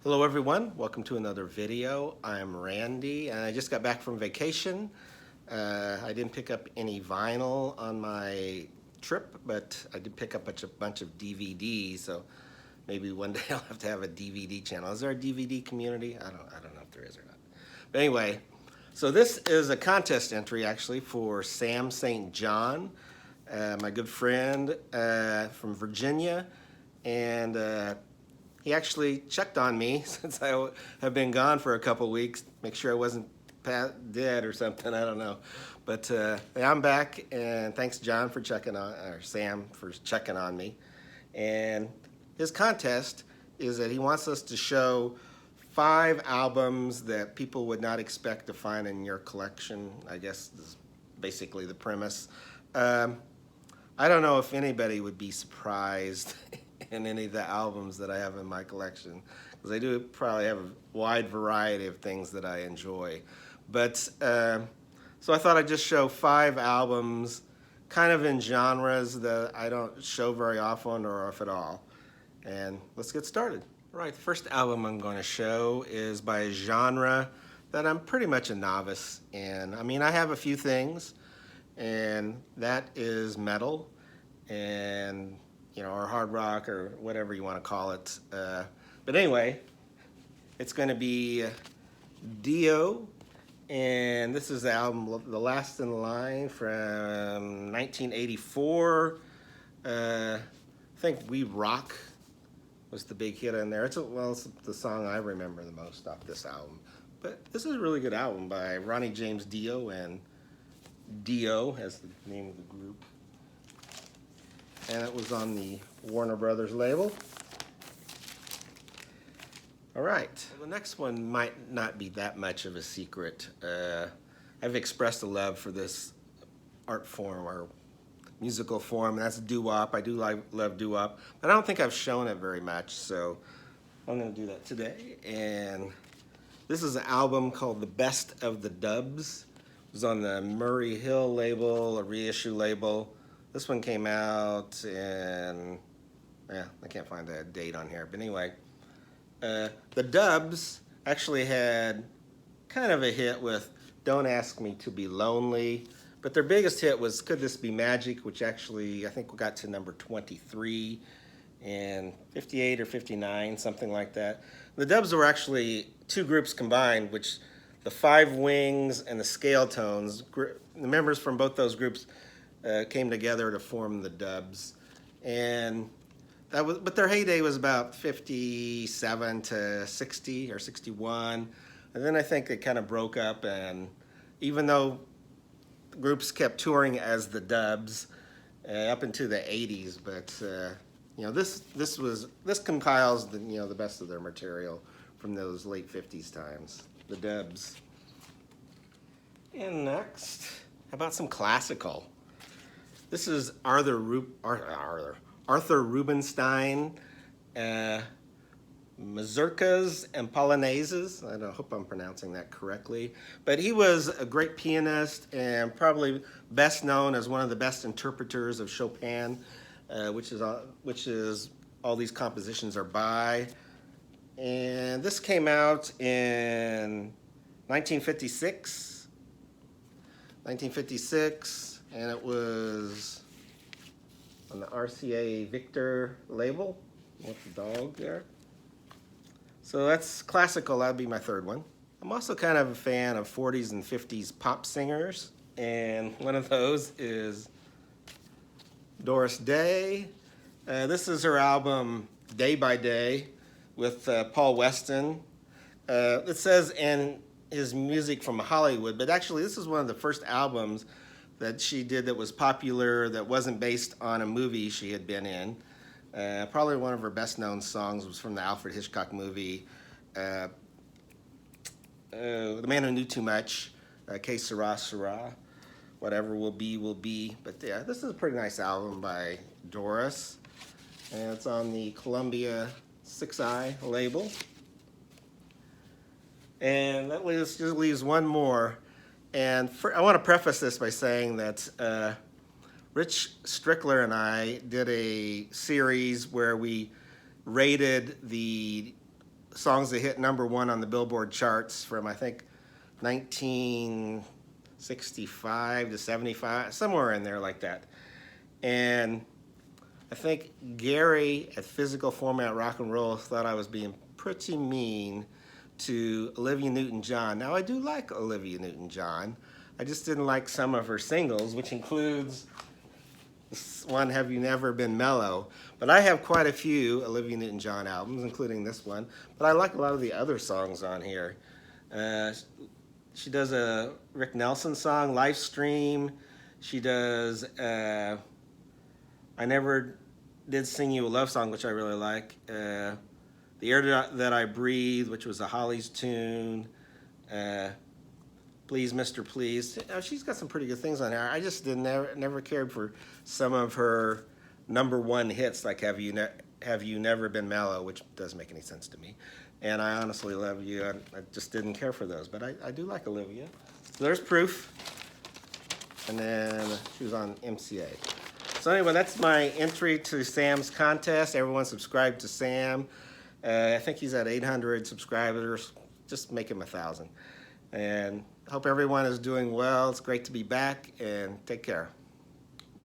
Hello everyone, welcome to another video. I'm Randy and I just got back from vacation. I didn't pick up any vinyl on my trip, but I did pick up a bunch of DVDs, so maybe one day I'll have to have a DVD channel. Is there a DVD community? I don't know if there is or not. But anyway, so this is a contest entry actually for Sam St. John, my good friend from Virginia, and he actually checked on me since I have been gone for a couple weeks, make sure I wasn't dead or something, I don't know. But I'm back, and thanks John for checking on, or Sam for checking on me. And his contest is that he wants us to show 5 albums that people would not expect to find in your collection. I guess is basically the premise. I don't know if anybody would be surprised in any of the albums that I have in my collection, because I do probably have a wide variety of things that I enjoy. But so I thought I'd just show 5 albums kind of in genres that I don't show very often or if at all. And let's get started. All right, the first album I'm going to show is by a genre that I'm pretty much a novice in. I mean, I have a few things, and that is metal and or hard rock or whatever you want to call it. But anyway, it's going to be Dio, and this is the album The Last in Line from 1984. I think We Rock was the big hit in there. It's the song I remember the most off this album. But this is a really good album by Ronnie James Dio, and Dio as the name of the group. And it was on the Warner Brothers label. All right, well, the next one might not be that much of a secret. I've expressed a love for this art form or musical form. That's doo-wop. I do love doo-wop, but I don't think I've shown it very much, so I'm going to do that today. And this is an album called The Best of the Dubs. It was on the Murray Hill label, a reissue label. This one came out in, I can't find the date on here, but anyway. The Dubs actually had kind of a hit with Don't Ask Me to Be Lonely, but their biggest hit was Could This Be Magic, which actually I think got to number 23 and 58 or 59, something like that. The Dubs were actually 2 groups combined, which the Five Wings and the Scale Tones, the members from both those groups came together to form the Dubs, and but their heyday was about 57 to 60 or 61, and then I think it kind of broke up. And even though groups kept touring as the Dubs up into the 80s, but this compiles the best of their material from those late 50s times, the Dubs. And next, how about some classical? This is Arthur Rubinstein, Mazurkas and Polonaises. I hope I'm pronouncing that correctly. But he was a great pianist and probably best known as one of the best interpreters of Chopin, which is all these compositions are by. And this came out in 1956. And it was on the RCA Victor label with the dog there. So that's classical. That'd be my third one. I'm also kind of a fan of 40s and 50s pop singers, and one of those is Doris Day. This is her album Day by Day with Paul Weston. It says in his music from Hollywood, but actually this is one of the first albums that she did that was popular, that wasn't based on a movie she had been in. Probably one of her best known songs was from the Alfred Hitchcock movie, The Man Who Knew Too Much, Que Sera, Sera, Whatever Will Be, Will Be. But yeah, this is a pretty nice album by Doris, and it's on the Columbia 6i label. And that just leaves one more. And I want to preface this by saying that Rich Strickler and I did a series where we rated the songs that hit #1 on the Billboard charts from, I think, 1965 to 75, somewhere in there like that. And I think Gary at Physical Format Rock and Roll thought I was being pretty mean to Olivia Newton-John. Now, I do like Olivia Newton-John. I just didn't like some of her singles, which includes this one, Have You Never Been Mellow? But I have quite a few Olivia Newton-John albums, including this one. But I like a lot of the other songs on here. She does a Rick Nelson song, Livestream. She does I Never Did Sing You a Love Song, which I really like. The Air That I Breathe, which was a Hollies tune. Please, Mr. Please. She's got some pretty good things on here. I just never cared for some of her #1 hits, like Have You Never Been Mellow, which doesn't make any sense to me. And I Honestly Love You. I just didn't care for those, but I do like Olivia. So there's Proof. And then she was on MCA. So anyway, that's my entry to Sam's contest. Everyone subscribe to Sam. I think he's at 800 subscribers. Just make him 1,000. And hope everyone is doing well. It's great to be back, and take care.